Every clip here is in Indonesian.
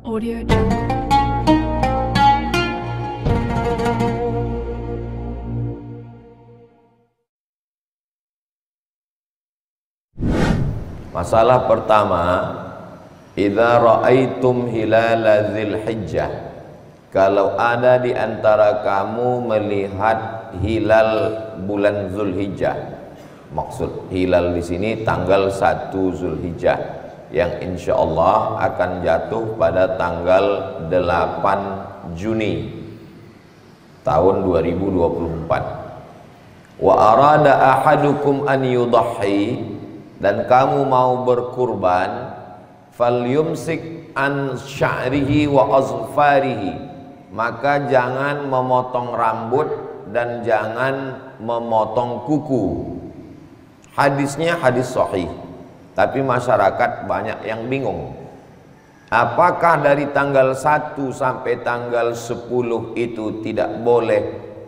Audio Jungle. Masalah pertama, idza ra'aitum hilala Dzulhijjah, kalau ada di antara kamu melihat hilal bulan Zulhijjah. Maksud hilal di sini tanggal 1 Zulhijjah yang insya Allah akan jatuh pada tanggal 8 Juni tahun 2024. Wa arada ahadukum an yudahhi, dan kamu mau berkurban, falyumsik an sya'rihi wa azfarihi, maka jangan memotong rambut dan jangan memotong kuku. Hadisnya hadis sahih, tapi masyarakat banyak yang bingung. Apakah dari tanggal 1 sampai tanggal 10 itu tidak boleh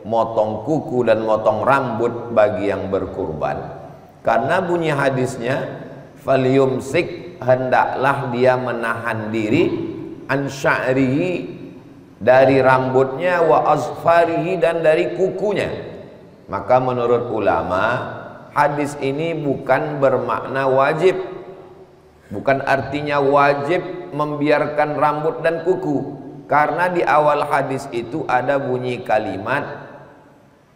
motong kuku dan motong rambut bagi yang berkurban? Karena bunyi hadisnya, falyumsik, hendaklah dia menahan diri, an sya'rihi, dari rambutnya, wa azfarihi, dan dari kukunya. Maka menurut ulama, hadis ini bukan bermakna wajib, bukan artinya wajib membiarkan rambut dan kuku, karena di awal hadis itu ada bunyi kalimat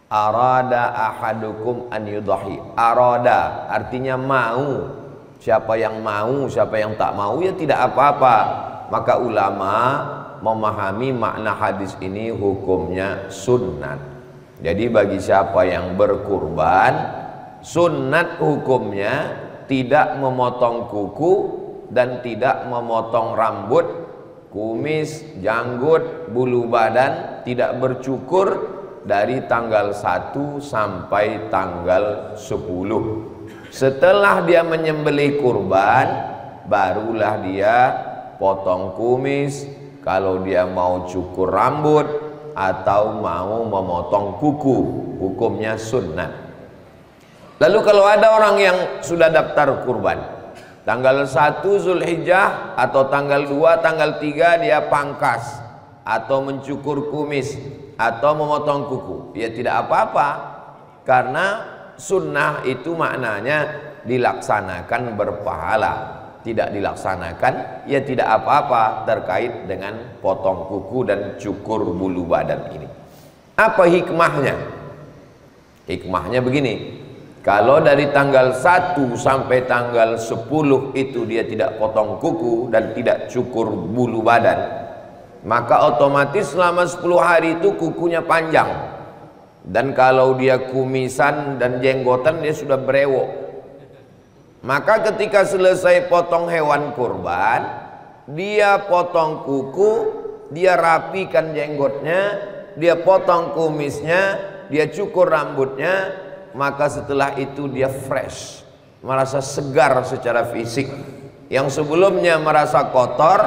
arada ahadukum an yudahi. Arada artinya mau. Siapa yang mau, siapa yang tak mau ya tidak apa-apa. Maka ulama memahami makna hadis ini hukumnya sunnat. Jadi bagi siapa yang berkurban, sunnat hukumnya tidak memotong kuku dan tidak memotong rambut, kumis, janggut, bulu badan, tidak bercukur dari tanggal 1 sampai tanggal 10. Setelah dia menyembelih kurban, barulah dia potong kumis, kalau dia mau cukur rambut atau mau memotong kuku, hukumnya sunnat. Lalu kalau ada orang yang sudah daftar kurban, tanggal 1 Zulhijjah atau tanggal 2, tanggal 3 dia pangkas atau mencukur kumis atau memotong kuku, ya tidak apa-apa, karena sunnah itu maknanya dilaksanakan berpahala. Tidak dilaksanakan ya tidak apa-apa terkait dengan potong kuku dan cukur bulu badan ini. Apa hikmahnya? Hikmahnya begini, kalau dari tanggal 1 sampai tanggal 10 itu dia tidak potong kuku dan tidak cukur bulu badan, maka otomatis selama 10 hari itu kukunya panjang. Dan kalau dia kumisan dan jenggotan dia sudah berewok. Maka ketika selesai potong hewan kurban, dia potong kuku, dia rapikan jenggotnya, dia potong kumisnya, dia cukur rambutnya, maka setelah itu dia fresh, merasa segar secara fisik. Yang sebelumnya merasa kotor,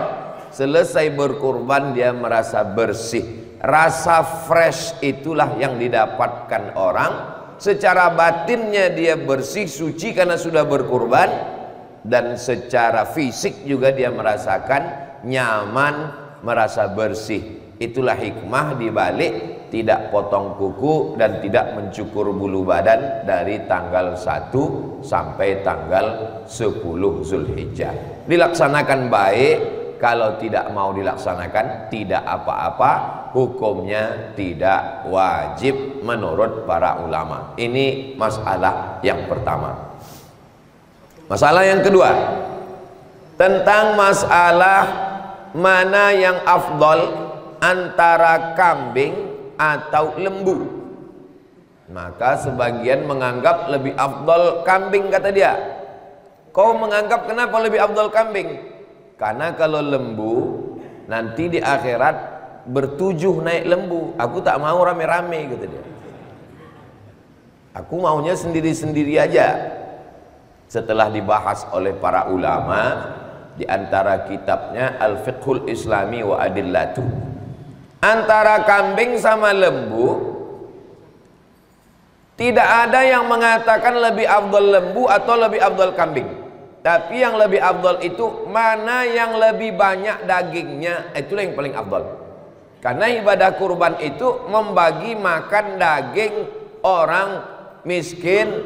selesai berkurban dia merasa bersih. Rasa fresh itulah yang didapatkan orang. Secara batinnya dia bersih, suci karena sudah berkurban, dan secara fisik juga dia merasakan nyaman, merasa bersih. Itulah hikmah dibalik tidak potong kuku dan tidak mencukur bulu badan dari tanggal 1 sampai tanggal 10 Zulhijjah. Dilaksanakan baik, kalau tidak mau dilaksanakan tidak apa-apa, hukumnya tidak wajib menurut para ulama. Ini masalah yang pertama. Masalah yang kedua, tentang masalah mana yang afdal antara kambing atau lembu. Maka sebagian menganggap lebih afdal kambing, kata dia. Kau menganggap kenapa lebih afdal kambing? Karena kalau lembu nanti di akhirat bertujuh naik lembu. Aku tak mau rame-rame, kata dia. Aku maunya sendiri-sendiri aja. Setelah dibahas oleh para ulama di antara kitabnya Al-Fiqhul Islami wa Adillatu, antara kambing sama lembu tidak ada yang mengatakan lebih afdal lembu atau lebih afdal kambing. Tapi yang lebih afdal itu mana yang lebih banyak dagingnya, itulah yang paling afdal. Karena ibadah kurban itu membagi makan daging orang miskin,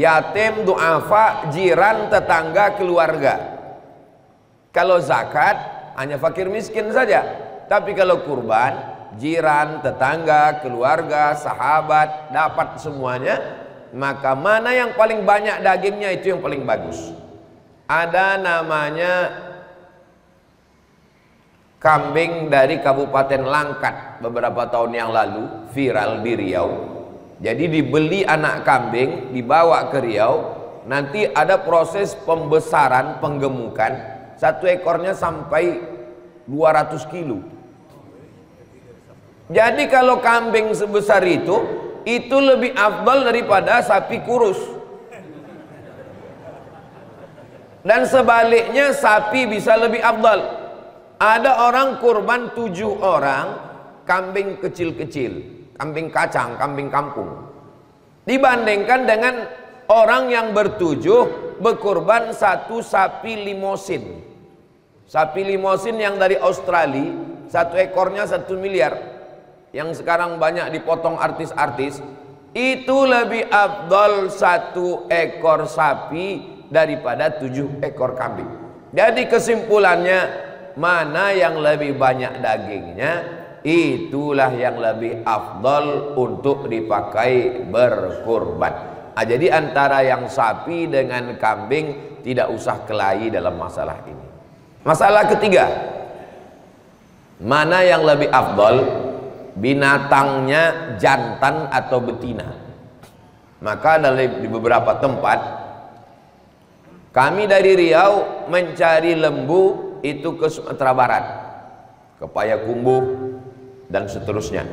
yatim, duafa, jiran, tetangga, keluarga. Kalau zakat hanya fakir miskin saja. Tapi kalau kurban, jiran, tetangga, keluarga, sahabat dapat semuanya. Maka mana yang paling banyak dagingnya itu yang paling bagus. Ada namanya kambing dari Kabupaten Langkat beberapa tahun yang lalu, viral di Riau. Jadi dibeli anak kambing, dibawa ke Riau, nanti ada proses pembesaran, penggemukan. Satu ekornya sampai 200 kilo. Jadi kalau kambing sebesar itu lebih afdal daripada sapi kurus. Dan sebaliknya sapi bisa lebih afdal. Ada orang kurban 7 orang kambing kecil-kecil, kambing kacang, kambing kampung, dibandingkan dengan orang yang bertujuh berkurban satu sapi limosin. Sapi limosin yang dari Australia, satu ekornya 1 miliar, yang sekarang banyak dipotong artis-artis. Itu lebih afdal 1 ekor sapi daripada 7 ekor kambing. Jadi kesimpulannya, mana yang lebih banyak dagingnya, itulah yang lebih afdal untuk dipakai berkurban. Jadi antara yang sapi dengan kambing tidak usah kelahi dalam masalah ini. Masalah ketiga, mana yang lebih afdal, binatangnya jantan atau betina? Maka di beberapa tempat, kami dari Riau mencari lembu itu ke Sumatera Barat, ke Payakumbuh dan seterusnya.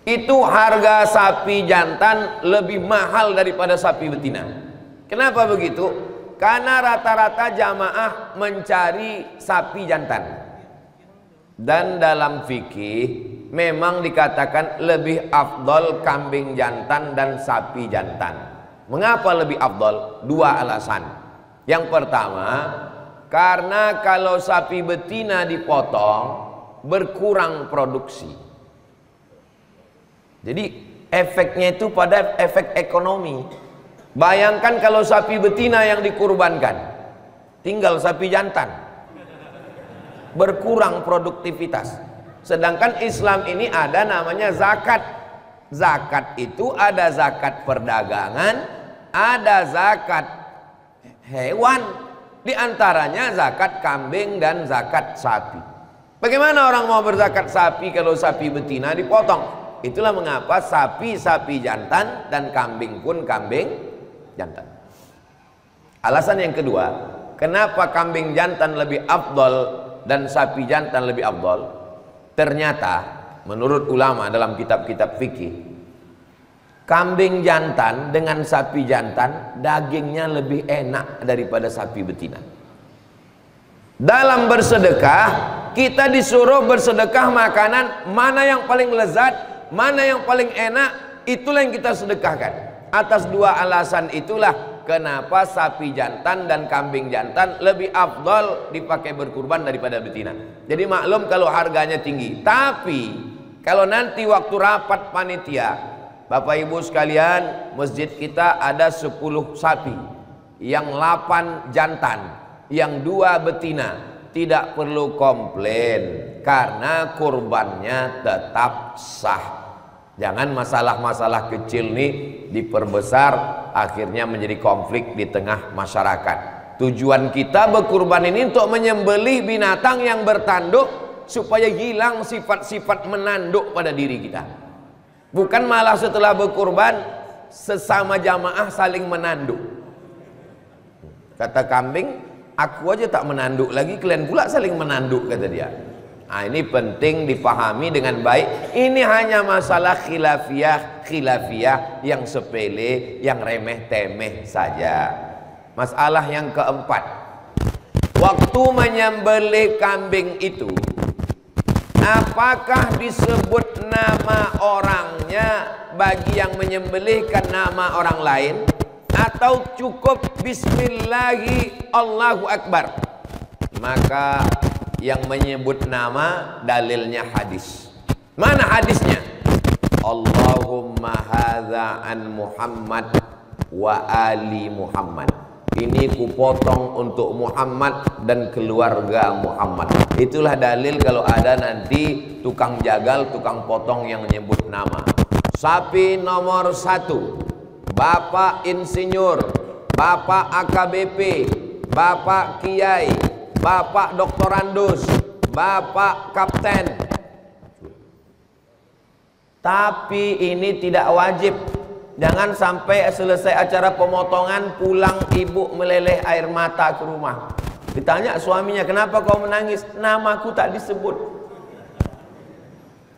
Itu harga sapi jantan lebih mahal daripada sapi betina. Kenapa begitu? Karena rata-rata jamaah mencari sapi jantan. Dan dalam fikih memang dikatakan lebih afdal kambing jantan dan sapi jantan. Mengapa lebih afdal? 2 alasan. Yang pertama, karena kalau sapi betina dipotong berkurang produksi. Jadi efeknya itu pada efek ekonomi. Bayangkan kalau sapi betina yang dikurbankan, tinggal sapi jantan, berkurang produktivitas. Sedangkan Islam ini ada namanya zakat. Zakat itu ada zakat perdagangan, ada zakat hewan, diantaranya zakat kambing dan zakat sapi. Bagaimana orang mau berzakat sapi kalau sapi betina dipotong? Itulah mengapa sapi jantan dan kambing pun kambing jantan. Alasan yang kedua, kenapa kambing jantan lebih afdal dan sapi jantan lebih afdal? Ternyata menurut ulama dalam kitab-kitab fikih, kambing jantan dengan sapi jantan dagingnya lebih enak daripada sapi betina. Dalam bersedekah, kita disuruh bersedekah makanan mana yang paling lezat, mana yang paling enak, itulah yang kita sedekahkan. Atas 2 alasan itulah kenapa sapi jantan dan kambing jantan lebih afdal dipakai berkurban daripada betina. Jadi maklum kalau harganya tinggi. Tapi kalau nanti waktu rapat panitia, Bapak Ibu sekalian, masjid kita ada 10 sapi, yang 8 jantan, yang 2 betina, tidak perlu komplain karena kurbannya tetap sah. Jangan masalah-masalah kecil nih diperbesar, akhirnya menjadi konflik di tengah masyarakat. Tujuan kita berkurban ini untuk menyembelih binatang yang bertanduk supaya hilang sifat-sifat menanduk pada diri kita. Bukan malah setelah berkurban sesama jamaah saling menanduk. Kata kambing, aku aja tak menanduk lagi, kalian pula saling menanduk, kata dia. Nah, ini penting dipahami dengan baik. Ini hanya masalah khilafiyah yang sepele, yang remeh-temeh saja. Masalah yang keempat, waktu menyembelih kambing itu, apakah disebut nama orangnya bagi yang menyembelihkan nama orang lain, atau cukup bismillahi Allahu Akbar, maka yang menyebut nama dalilnya hadis. Mana hadisnya? Allahumma hadza an Muhammad wa ali Muhammad. Ini kupotong untuk Muhammad dan keluarga Muhammad. Itulah dalil kalau ada nanti tukang jagal, tukang potong yang menyebut nama. Sapi nomor 1, Bapak Insinyur, Bapak AKBP, Bapak Kiai, Bapak Doktorandus, Bapak Kapten. Tapi ini tidak wajib. Jangan sampai selesai acara pemotongan pulang ibu meleleh air mata ke rumah. Ditanya suaminya, kenapa kau menangis? Namaku tak disebut.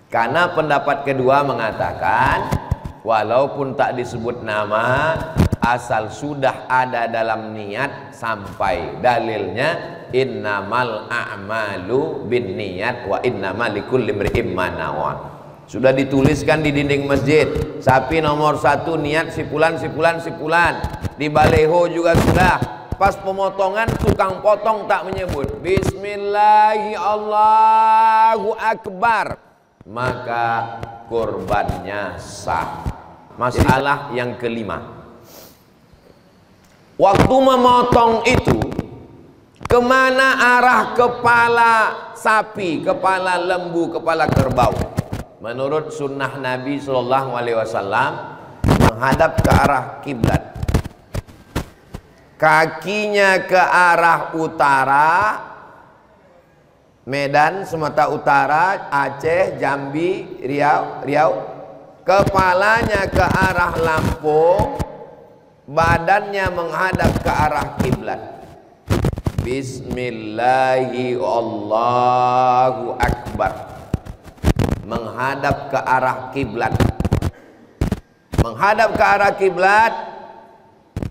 Karena pendapat kedua mengatakan, walaupun tak disebut nama, asal sudah ada dalam niat sampai dalilnya innamal a'malu binniyat wa innamal likulli imri'in ma nawa. Sudah dituliskan di dinding masjid, sapi nomor 1 niat sipulan. Di baleho juga sudah. Pas pemotongan tukang potong tak menyebut bismillahi Allahu Akbar, maka kurbannya sah. Masalah yang kelima, waktu memotong itu kemana arah kepala sapi, kepala lembu, kepala kerbau? Menurut sunnah Nabi SAW menghadap ke arah kiblat, kakinya ke arah utara, Medan, Sumatera Utara, Aceh, Jambi, Riau, kepalanya ke arah Lampung, badannya menghadap ke arah kiblat. Bismillahi Allahu Akbar, menghadap ke arah kiblat. Menghadap ke arah kiblat,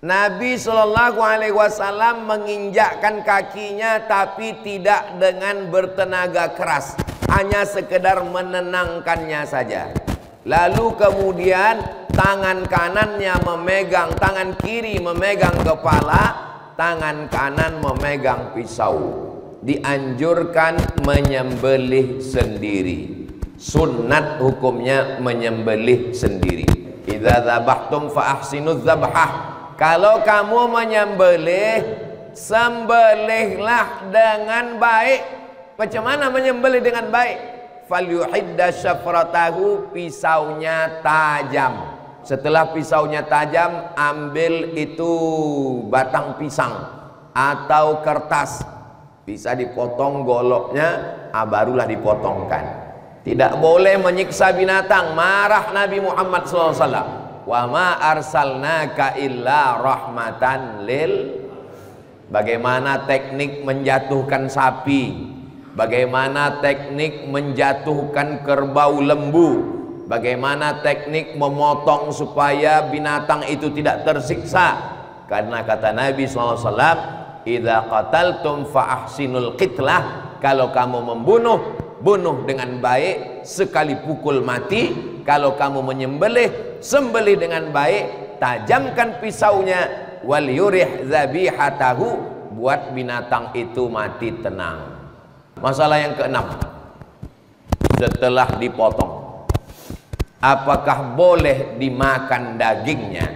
Nabi SAW menginjakkan kakinya tapi tidak dengan bertenaga keras, hanya sekedar menenangkannya saja. Lalu kemudian tangan kanannya memegang, tangan kiri memegang kepala, tangan kanan memegang pisau. Dianjurkan menyembelih sendiri. Sunnat hukumnya menyembelih sendiri. Idza dzabhtum fa ahsinuz dzabhah. Kalau kamu menyembelih, sembelihlah dengan baik. Bagaimana menyembelih dengan baik? Falyuhidda syafratahu, pisaunya tajam. Setelah pisaunya tajam, ambil itu batang pisang atau kertas, bisa dipotong goloknya, barulah dipotongkan. Tidak boleh menyiksa binatang. Marah Nabi Muhammad SAW. Wa ma arsalnaka illa rahmatan lil. Bagaimana teknik menjatuhkan sapi, bagaimana teknik menjatuhkan kerbau lembu, bagaimana teknik memotong supaya binatang itu tidak tersiksa. Karena kata Nabi SAW, idza qataltum fa ahsinul qitlah. Kalau kamu membunuh, bunuh dengan baik, sekali pukul mati. Kalau kamu menyembelih, sembelih dengan baik, tajamkan pisaunya, wal yurih dzabihatahu, buat binatang itu mati tenang. Masalah yang keenam, setelah dipotong, apakah boleh dimakan dagingnya?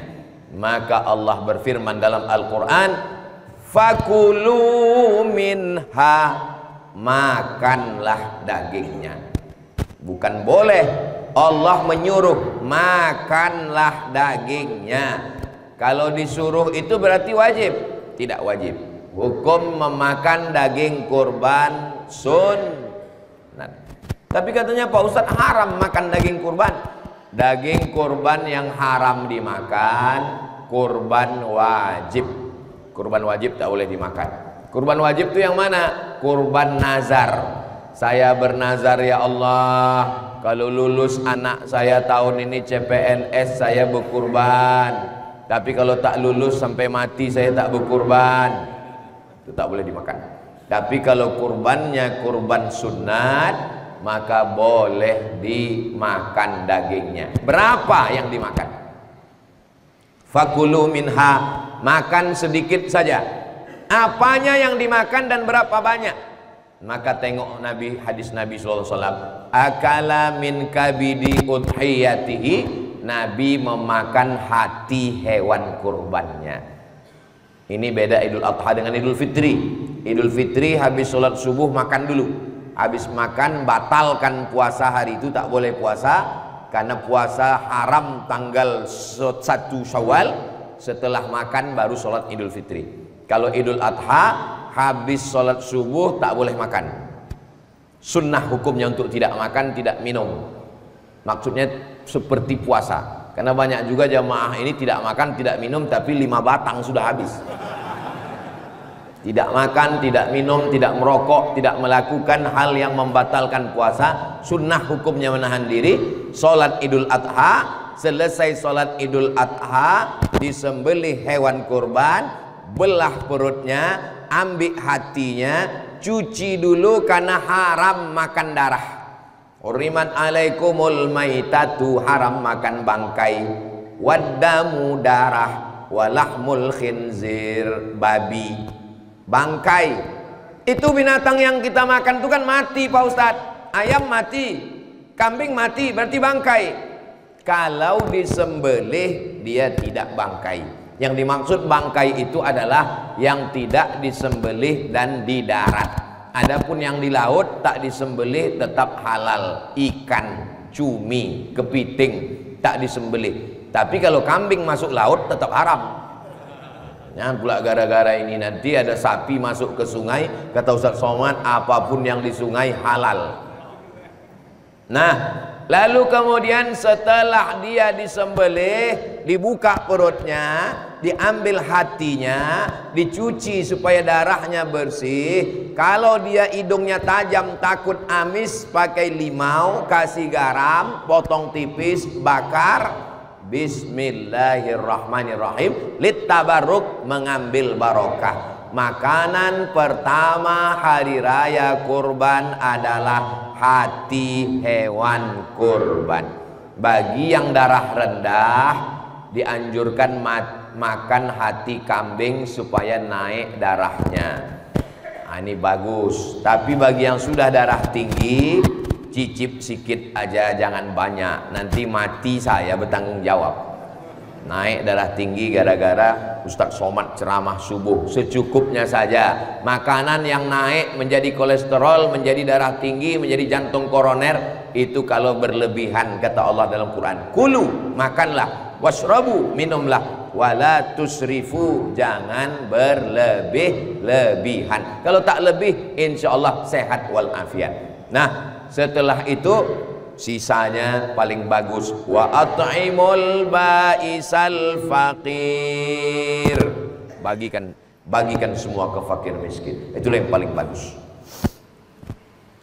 Maka Allah berfirman dalam Al-Quran, fakulu minha, makanlah dagingnya. Bukan boleh, Allah menyuruh makanlah dagingnya. Kalau disuruh itu berarti wajib? Tidak wajib. Hukum memakan daging kurban sunnah. Tapi katanya Pak Ustadz haram makan daging kurban. Daging kurban yang haram dimakan kurban wajib. Kurban wajib tak boleh dimakan. Kurban wajib itu yang mana? Kurban nazar. Saya bernazar, ya Allah, kalau lulus anak saya tahun ini CPNS saya berkurban. Tapi kalau tak lulus sampai mati saya tak berkurban. Itu tak boleh dimakan. Tapi kalau kurbannya kurban sunat, maka boleh dimakan dagingnya. Berapa yang dimakan? Fakulu minha, makan sedikit saja. Apanya yang dimakan dan berapa banyak? Maka tengok Nabi, hadis Nabi sallallahu alaihi wasallam, akala min kabidi udhiyatihi, Nabi memakan hati hewan kurbannya. Ini beda Idul Adha dengan Idul Fitri. Idul Fitri habis sholat subuh makan dulu. Habis makan batalkan puasa hari itu, tak boleh puasa. Karena puasa haram tanggal 1 Syawal. Setelah makan baru sholat Idul Fitri. Kalau Idul Adha habis sholat subuh tak boleh makan. Sunnah hukumnya untuk tidak makan, tidak minum. Maksudnya seperti puasa. Karena banyak juga jamaah ini tidak makan, tidak minum, tapi 5 batang sudah habis. Tidak makan, tidak minum, tidak merokok, tidak melakukan hal yang membatalkan puasa. Sunnah hukumnya menahan diri. Sholat Idul Adha, selesai sholat Idul Adha, disembelih hewan kurban, belah perutnya, ambil hatinya, cuci dulu karena haram makan darah. Hurrimat alaikumul maitatu, haram makan bangkai, waddamu darah, walahmul khinzir, babi. Bangkai itu binatang yang kita makan itu kan mati Pak Ustadz. Ayam mati, kambing mati, berarti bangkai. Kalau disembelih dia tidak bangkai. Yang dimaksud bangkai itu adalah yang tidak disembelih dan di darat. Adapun yang di laut tak disembelih tetap halal. Ikan, cumi, kepiting tak disembelih. Tapi kalau kambing masuk laut tetap haram. Jangan pula gara-gara ini nanti ada sapi masuk ke sungai, kata Ustaz Somad, apapun yang di sungai halal. Nah, lalu kemudian setelah dia disembelih, dibuka perutnya, diambil hatinya, dicuci supaya darahnya bersih. Kalau dia hidungnya tajam takut amis, pakai limau, kasih garam, potong tipis, bakar. Bismillahirrahmanirrahim, littabarruk, mengambil barokah. Makanan pertama hari raya kurban adalah hati hewan kurban. Bagi yang darah rendah dianjurkan makan hati kambing supaya naik darahnya. Nah, ini bagus. Tapi bagi yang sudah darah tinggi, cicip sikit aja, jangan banyak, nanti mati saya bertanggung jawab. Naik darah tinggi gara-gara Ustaz Somad ceramah subuh. Secukupnya saja. Makanan yang naik menjadi kolesterol, menjadi darah tinggi, menjadi jantung koroner, itu kalau berlebihan, kata Allah dalam Quran, kulu, makanlah, washrabu, minumlah, wala tusrifu, jangan berlebih-lebihan. Kalau tak lebih, insya Allah sehat walafiat. Nah, setelah itu sisanya paling bagus, wa at'imul ba'isal faqir, bagikan semua ke fakir miskin. Itulah yang paling bagus.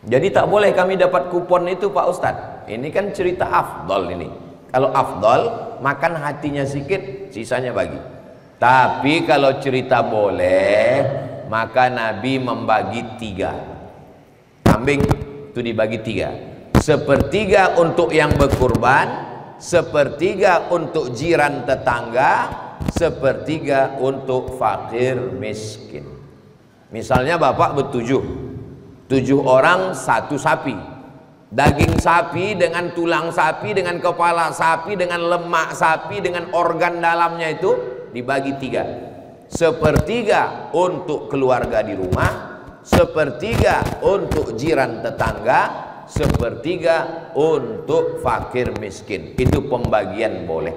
Jadi tak boleh kami dapat kupon itu Pak Ustadz. Ini kan cerita afdol ini. Kalau afdol makan hatinya sedikit, sisanya bagi. Tapi kalau cerita boleh, maka Nabi membagi 3 kambing. Itu dibagi 3, sepertiga untuk yang berkurban, sepertiga untuk jiran tetangga, sepertiga untuk fakir miskin. Misalnya bapak ber-7 orang 1 sapi, daging sapi dengan tulang sapi, dengan kepala sapi, dengan lemak sapi, dengan organ dalamnya itu dibagi 3, sepertiga untuk keluarga di rumah, sepertiga untuk jiran tetangga, sepertiga untuk fakir miskin. Itu pembagian boleh.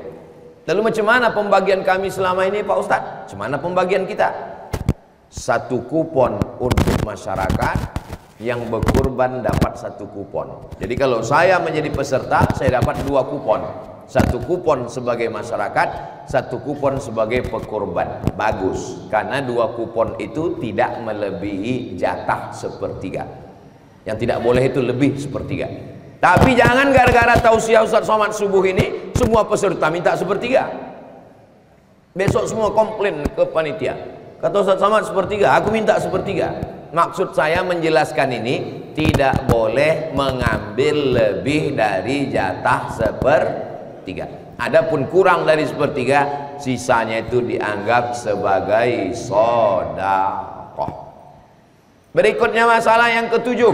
Lalu macam mana pembagian kami selama ini Pak Ustadz? Macam mana pembagian kita? 1 kupon untuk masyarakat, yang berkurban dapat 1 kupon. Jadi kalau saya menjadi peserta, saya dapat 2 kupon. 1 kupon sebagai masyarakat, 1 kupon sebagai pekurban. Bagus, karena 2 kupon itu tidak melebihi jatah 1/3. Yang tidak boleh itu lebih 1/3. Tapi jangan gara-gara tausiah Ustaz Somad subuh ini, semua peserta minta 1/3. Besok semua komplain ke panitia. Kata Ustaz Somad 1/3, aku minta 1/3. Maksud saya menjelaskan ini, tidak boleh mengambil lebih dari jatah 1/3. Adapun kurang dari sepertiga, sisanya itu dianggap sebagai sedekah. Berikutnya masalah yang ketujuh,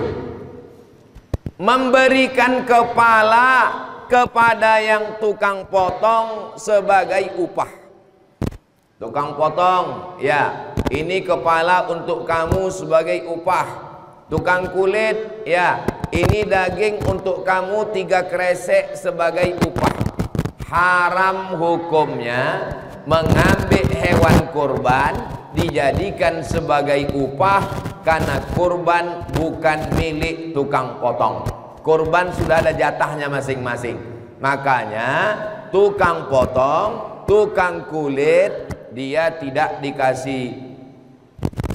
memberikan kepala kepada yang tukang potong sebagai upah. Tukang potong, ya, ini kepala untuk kamu sebagai upah. Tukang kulit, ya, ini daging untuk kamu 3 kresek sebagai upah. Haram hukumnya mengambil hewan kurban dijadikan sebagai upah, karena kurban bukan milik tukang potong. Kurban sudah ada jatahnya masing-masing. Makanya tukang potong, tukang kulit, dia tidak dikasih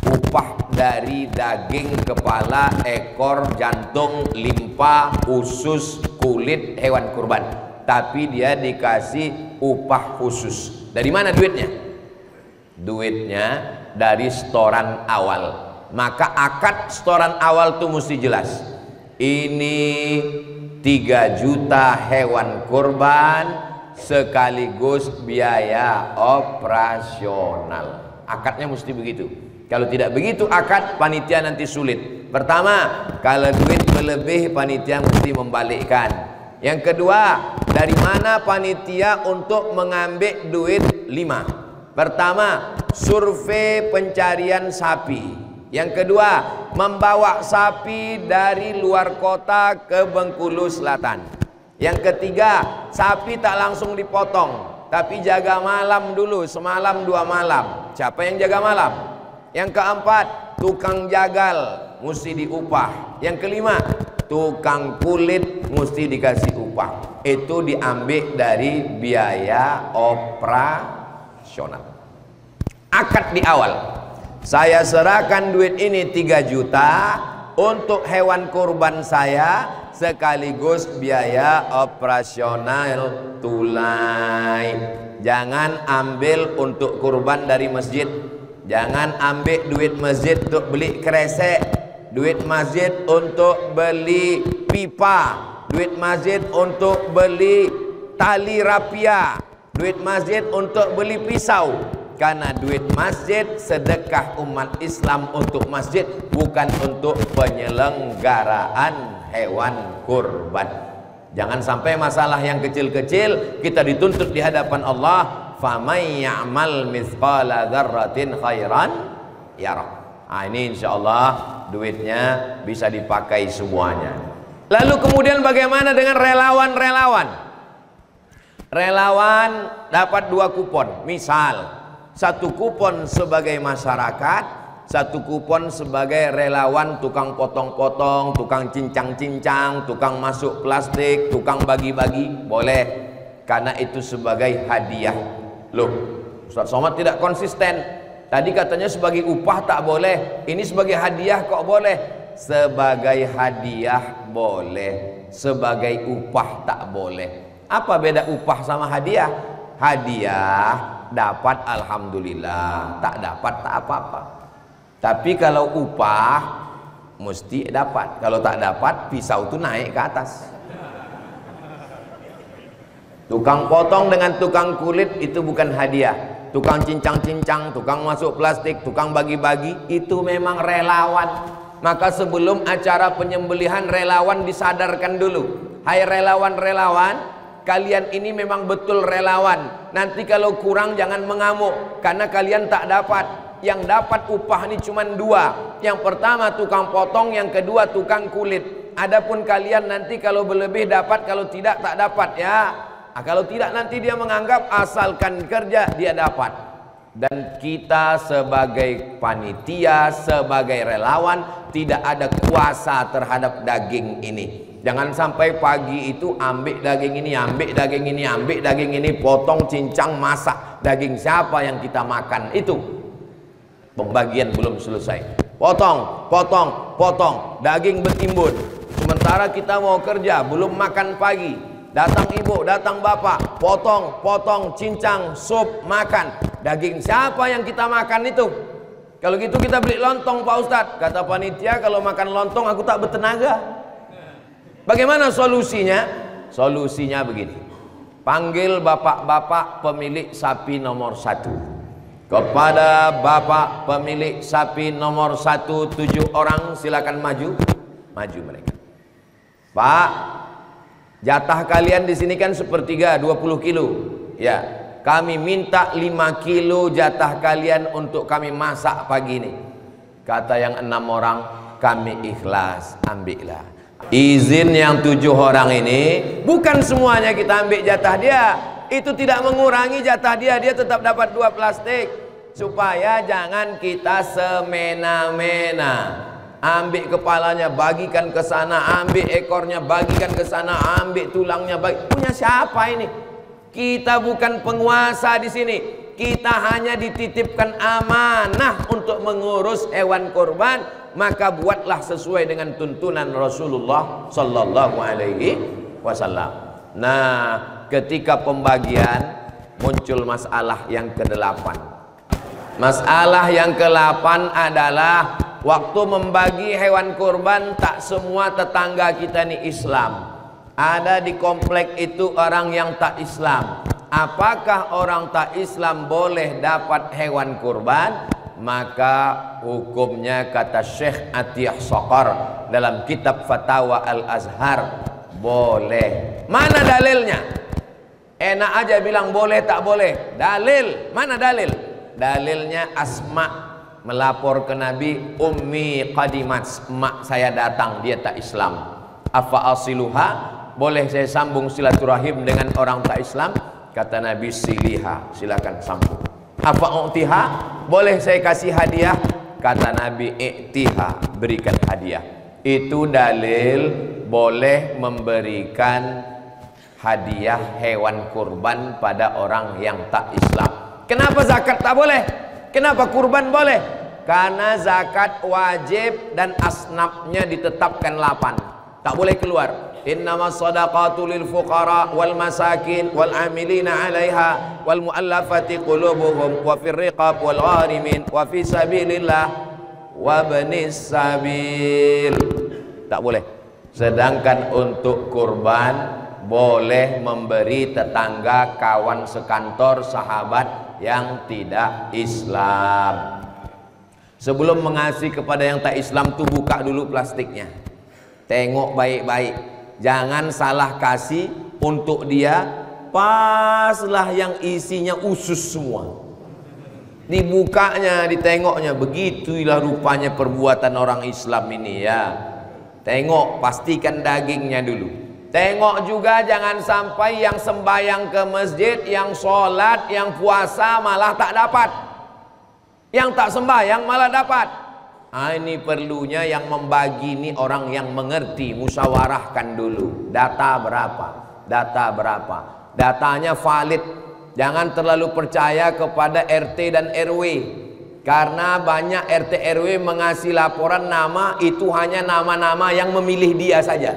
upah dari daging, kepala, ekor, jantung, limpa, usus, kulit hewan kurban, tapi dia dikasih upah khusus. Dari mana duitnya? Duitnya dari setoran awal. Maka akad setoran awal itu mesti jelas. Ini 3 juta hewan kurban sekaligus biaya operasional. Akadnya mesti begitu. Kalau tidak begitu akad, panitia nanti sulit. Pertama, kalau duit berlebih, panitia mesti membalikkan. Yang kedua, dari mana panitia untuk mengambil duit 5? Pertama, survei pencarian sapi. Yang kedua, membawa sapi dari luar kota ke Bengkulu Selatan. Yang ketiga, sapi tak langsung dipotong, tapi jaga malam dulu, semalam 2 malam. Siapa yang jaga malam? Yang keempat, tukang jagal mesti diupah. Yang kelima, tukang kulit mesti dikasih upah. Itu diambil dari biaya operasional. Akad di awal, saya serahkan duit ini 3 juta untuk hewan kurban saya sekaligus biaya operasional tunai. Jangan ambil untuk kurban dari masjid. Jangan ambil duit masjid untuk beli kresek, duit masjid untuk beli pipa, duit masjid untuk beli tali rapia, duit masjid untuk beli pisau. Karena duit masjid sedekah umat Islam untuk masjid, bukan untuk penyelenggaraan hewan kurban. Jangan sampai masalah yang kecil-kecil kita dituntut di hadapan Allah. Faman ya'mal mithqala dzarratin khairan yarah. Nah, ini insyaallah duitnya bisa dipakai semuanya. Lalu kemudian bagaimana dengan relawan-relawan? Relawan dapat 2 kupon. Misal, 1 kupon sebagai masyarakat, 1 kupon sebagai relawan tukang potong-potong, tukang cincang-cincang, tukang masuk plastik, tukang bagi-bagi, boleh. Karena itu sebagai hadiah. Loh, Ustaz Somad tidak konsisten. Tadi katanya sebagai upah tak boleh, ini sebagai hadiah kok boleh? Sebagai hadiah boleh, sebagai upah tak boleh. Apa beda upah sama hadiah? Hadiah dapat alhamdulillah, tak dapat tak apa-apa. Tapi kalau upah mesti dapat. Kalau tak dapat, pisau itu naik ke atas. Tukang potong dengan tukang kulit itu bukan hadiah. Tukang cincang-cincang, tukang masuk plastik, tukang bagi-bagi, itu memang relawan. Maka sebelum acara penyembelihan, relawan disadarkan dulu. Hai relawan-relawan, kalian ini memang betul relawan. Nanti kalau kurang jangan mengamuk, karena kalian tak dapat. Yang dapat upah ini cuma 2. Yang pertama tukang potong, yang kedua tukang kulit. Adapun kalian nanti kalau berlebih dapat, kalau tidak tak dapat ya. Kalau tidak nanti dia menganggap asalkan kerja dia dapat. Dan kita sebagai panitia, sebagai relawan, tidak ada kuasa terhadap daging ini. Jangan sampai pagi itu ambil daging ini, ambil daging ini, ambil daging ini, potong, cincang, masak. Daging siapa yang kita makan? Itu pembagian belum selesai. Potong, potong, potong, daging bertimbun. Sementara kita mau kerja, belum makan pagi. Datang ibu, datang bapak, potong, potong, cincang, sup, makan. Daging siapa yang kita makan itu? Kalau gitu kita beli lontong Pak Ustadz. Kata panitia, kalau makan lontong aku tak bertenaga. Bagaimana solusinya? Solusinya begini. panggil bapak-bapak pemilik sapi nomor 1. Kepada bapak pemilik sapi nomor 1, 7 orang silakan maju. Maju mereka. Pak, jatah kalian di sini kan sepertiga, 20 kilo. Ya, kami minta 5 kilo jatah kalian untuk kami masak pagi ini. Kata yang 6 orang, kami ikhlas, ambillah. Izin yang 7 orang ini, bukan semuanya kita ambil jatah dia. Itu tidak mengurangi jatah dia, dia tetap dapat 2 plastik. Supaya jangan kita semena-mena. Ambil kepalanya, bagikan ke sana, ambil ekornya, bagikan ke sana, ambil tulangnya, punya siapa ini? Kita bukan penguasa di sini. Kita hanya dititipkan amanah untuk mengurus hewan kurban, maka buatlah sesuai dengan tuntunan Rasulullah sallallahu alaihi wasallam. Nah, ketika pembagian muncul masalah yang ke-8. Masalah yang ke-8 adalah waktu membagi hewan kurban, tak semua tetangga kita ini Islam. Ada di komplek itu orang yang tak Islam. Apakah orang tak Islam boleh dapat hewan kurban? Maka hukumnya kata Syekh Atiyah Saqar dalam kitab Fatawa Al-Azhar, boleh. Mana dalilnya? Enak aja bilang boleh tak boleh. Dalil, mana dalil? Dalilnya Asma melapor ke Nabi, ummi qadimat, emak saya datang, dia tak Islam. Afa asiluha, boleh saya sambung silaturahim dengan orang tak Islam? Kata Nabi, siliha, silakan sambung. Afa u'tiha, boleh saya kasih hadiah? Kata Nabi, i'tiha, berikan hadiah. Itu dalil boleh memberikan hadiah hewan kurban pada orang yang tak Islam. Kenapa zakat tak boleh? Kenapa kurban boleh? Karena zakat wajib dan asnafnya ditetapkan 8. Tak boleh keluar. Innamas shadaqatu lil fuqara wal masakin wal amilina 'alaiha wal mu'allafati qulubuhum wa fir riqab wal gharimin wa fi sabilillah wa banis sabil. Tak boleh. Sedangkan untuk kurban boleh memberi tetangga, kawan sekantor, sahabat yang tidak Islam. Sebelum mengasih kepada yang tak Islam tuh buka dulu plastiknya. Tengok baik-baik. Jangan salah kasih untuk dia, paslah yang isinya usus semua. Dibukanya, ditengoknya, begitulah rupanya perbuatan orang Islam ini ya. Tengok, pastikan dagingnya dulu. Tengok juga jangan sampai yang sembahyang ke masjid, yang sholat, yang puasa malah tak dapat. Yang tak sembahyang malah dapat. Ini perlunya yang membagi ini orang yang mengerti, musyawarahkan dulu. Data berapa? Data berapa? Datanya valid. Jangan terlalu percaya kepada RT dan RW. Karena banyak RT RW mengasih laporan nama itu hanya nama-nama yang memilih dia saja.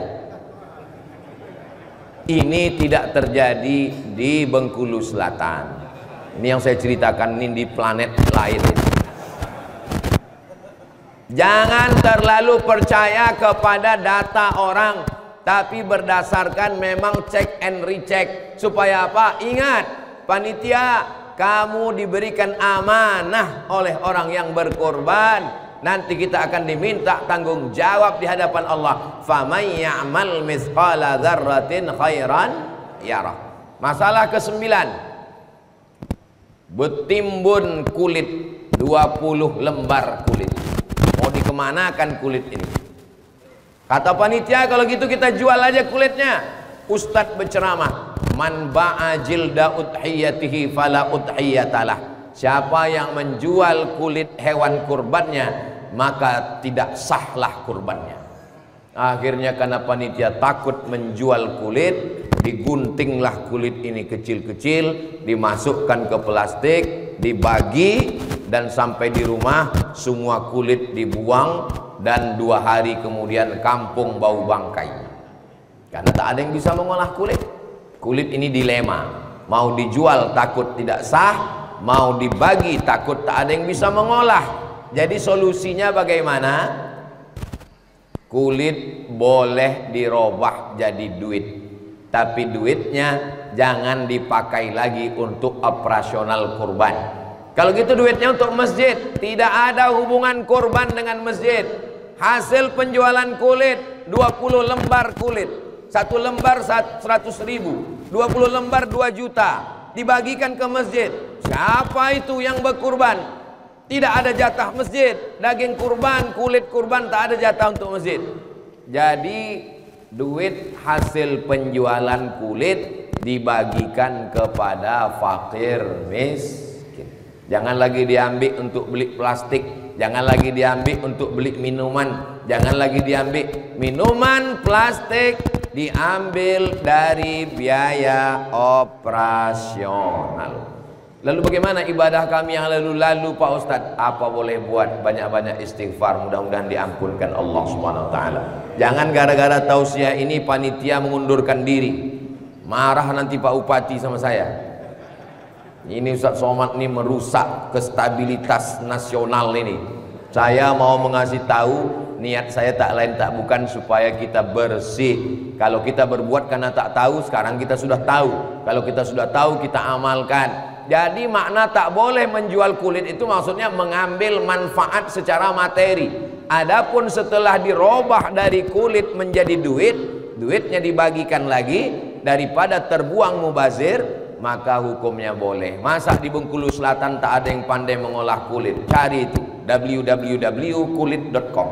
Ini tidak terjadi di Bengkulu Selatan. Ini yang saya ceritakan ini di planet lain. Jangan terlalu percaya kepada data orang, tapi berdasarkan memang check and recheck. Supaya apa? Ingat, panitia, kamu diberikan amanah oleh orang yang berkorban. Nanti kita akan diminta tanggung jawab di hadapan Allah. Faman ya'mal mithqala dzarratin khairan yarah. Masalah ke-9. Bertimbun kulit 20 lembar kulit. Mau dikemanakan kulit ini? Kata panitia, kalau gitu kita jual aja kulitnya. Ustadz berceramah, man ba'a jilda udhiyatihi fala udhiyatalah. Siapa yang menjual kulit hewan kurbannya, maka tidak sahlah kurbannya. Akhirnya karena panitia takut menjual kulit, diguntinglah kulit ini kecil-kecil, dimasukkan ke plastik, dibagi, dan sampai di rumah semua kulit dibuang, dan 2 hari kemudian kampung bau bangkai. Karena tak ada yang bisa mengolah kulit. Kulit ini dilema, mau dijual takut tidak sah, mau dibagi takut tak ada yang bisa mengolah. Jadi solusinya bagaimana? Kulit boleh dirobah jadi duit, tapi duitnya jangan dipakai lagi untuk operasional kurban. Kalau gitu duitnya untuk masjid. Tidak ada hubungan kurban dengan masjid. Hasil penjualan kulit 20 lembar kulit, 1 lembar 100.000, 20 lembar 2 juta, dibagikan ke masjid. Siapa itu yang berkurban? Tidak ada jatah masjid. Daging kurban, kulit kurban, tak ada jatah untuk masjid. Jadi duit hasil penjualan kulit dibagikan kepada fakir miskin. Jangan lagi diambil untuk beli plastik, jangan lagi diambil untuk beli minuman, jangan lagi diambil minuman plastik, diambil dari biaya operasional. Lalu bagaimana ibadah kami yang lalu-lalu Pak Ustadz? Apa boleh buat? Banyak-banyak istighfar, mudah-mudahan diampunkan Allah Subhanahu wa taala. Jangan gara-gara tausiah ini panitia mengundurkan diri. Marah nanti Pak Upati sama saya. Ini Ustadz Somad ini merusak kestabilitas nasional ini. Saya mau mengasih tahu, niat saya tak lain tak bukan supaya kita bersih. Kalau kita berbuat karena tak tahu, sekarang kita sudah tahu. Kalau kita sudah tahu, kita amalkan. Jadi makna tak boleh menjual kulit itu maksudnya mengambil manfaat secara materi. Adapun setelah dirobah dari kulit menjadi duit, duitnya dibagikan lagi daripada terbuang mubazir, maka hukumnya boleh. Masa di Bengkulu Selatan tak ada yang pandai mengolah kulit? Cari itu www.kulit.com.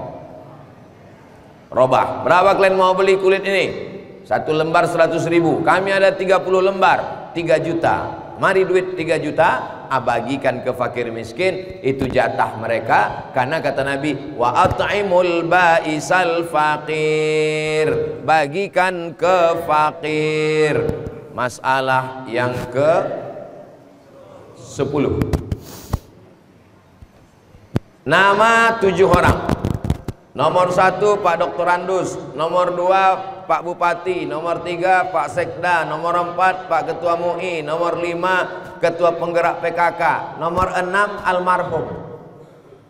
Robah. Berapa kalian mau beli kulit ini? 1 lembar 100.000. Kami ada 30 lembar, 3 juta. Mari duit 3 juta, bagikan ke fakir miskin. Itu jatah mereka. Karena kata Nabi, wa at'imul ba'isal faqir, bagikan ke fakir. Masalah yang ke 10. Nama 7 orang. Nomor 1 Pak Dr. Andus, nomor 2 Pak Bupati, nomor 3 Pak Sekda, nomor 4 Pak Ketua MUI, nomor 5 Ketua Penggerak PKK, nomor 6 almarhum,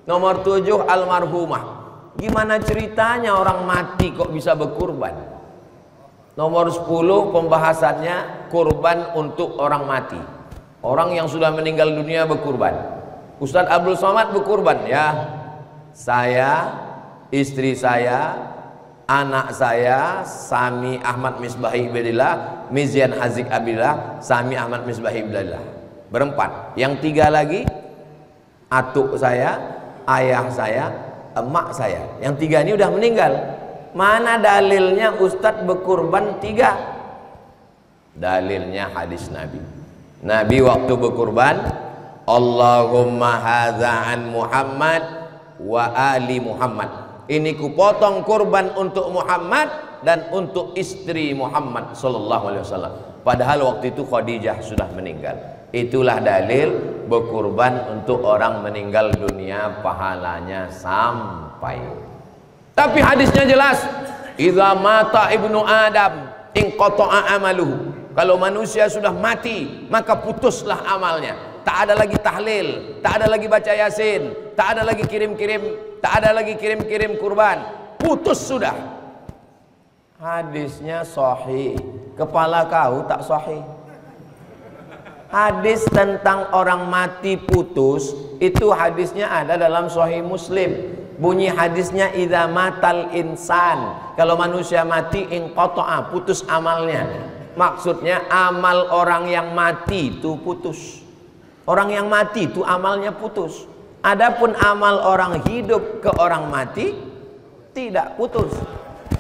nomor 7 almarhumah. Gimana ceritanya orang mati kok bisa berkurban? Nomor 10 pembahasannya kurban untuk orang mati. Orang yang sudah meninggal dunia berkurban. Ustadz Abdul Somad berkurban ya. Saya, istri saya, anak saya, Sami Ahmad Misbahi Billah, Mizian Hazik Abillah, Sami Ahmad Misbahi Billah. Berempat. Yang 3 lagi atuk saya, ayah saya, emak saya. Yang 3 ini udah meninggal. Mana dalilnya Ustadz berkurban 3? Dalilnya hadis Nabi. Nabi waktu berkurban, Allahumma hadza an Muhammad wa ali Muhammad. Ini kupotong kurban untuk Muhammad dan untuk istri Muhammad sallallahu alaihi wasallam. Padahal waktu itu Khadijah sudah meninggal. Itulah dalil berkurban untuk orang meninggal dunia pahalanya sampai. Tapi hadisnya jelas, idza mata ibnu Adam inqata'a amaluhu. Kalau manusia sudah mati, maka putuslah amalnya. Tak ada lagi tahlil, tak ada lagi baca yasin, tak ada lagi kirim-kirim kurban. Putus sudah. Hadisnya sahih. Kepala kau tak sahih. Hadis tentang orang mati putus itu hadisnya ada dalam Sahih Muslim. Bunyi hadisnya idza matal insan. Kalau manusia mati inqata'a, putus amalnya. Maksudnya amal orang yang mati itu putus. Orang yang mati itu amalnya putus. Adapun amal orang hidup ke orang mati tidak putus.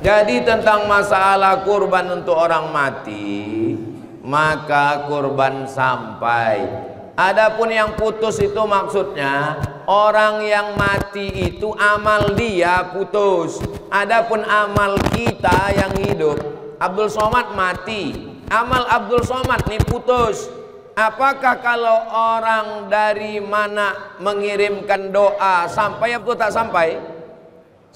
Jadi tentang masalah kurban untuk orang mati, maka kurban sampai. Adapun yang putus itu maksudnya orang yang mati itu amal dia putus. Adapun amal kita yang hidup, Abdul Somad mati, amal Abdul Somad nih putus. Apakah kalau orang dari mana mengirimkan doa sampai atau tak sampai?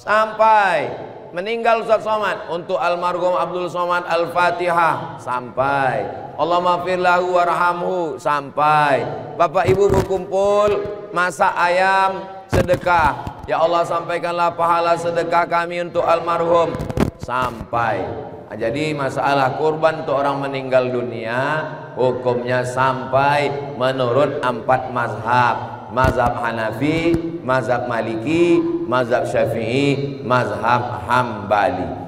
Sampai. Meninggal Ustaz Somad, untuk almarhum Abdul Somad Al-Fatihah sampai. Allahumma fir lahu warhamhu sampai. Bapak Ibu berkumpul masak ayam sedekah. Ya Allah, sampaikanlah pahala sedekah kami untuk almarhum. sampai. Nah, jadi masalah kurban untuk orang meninggal dunia hukumnya sampai menurut 4 mazhab. Mazhab Hanafi, mazhab Maliki, mazhab Syafi'i, mazhab Hambali.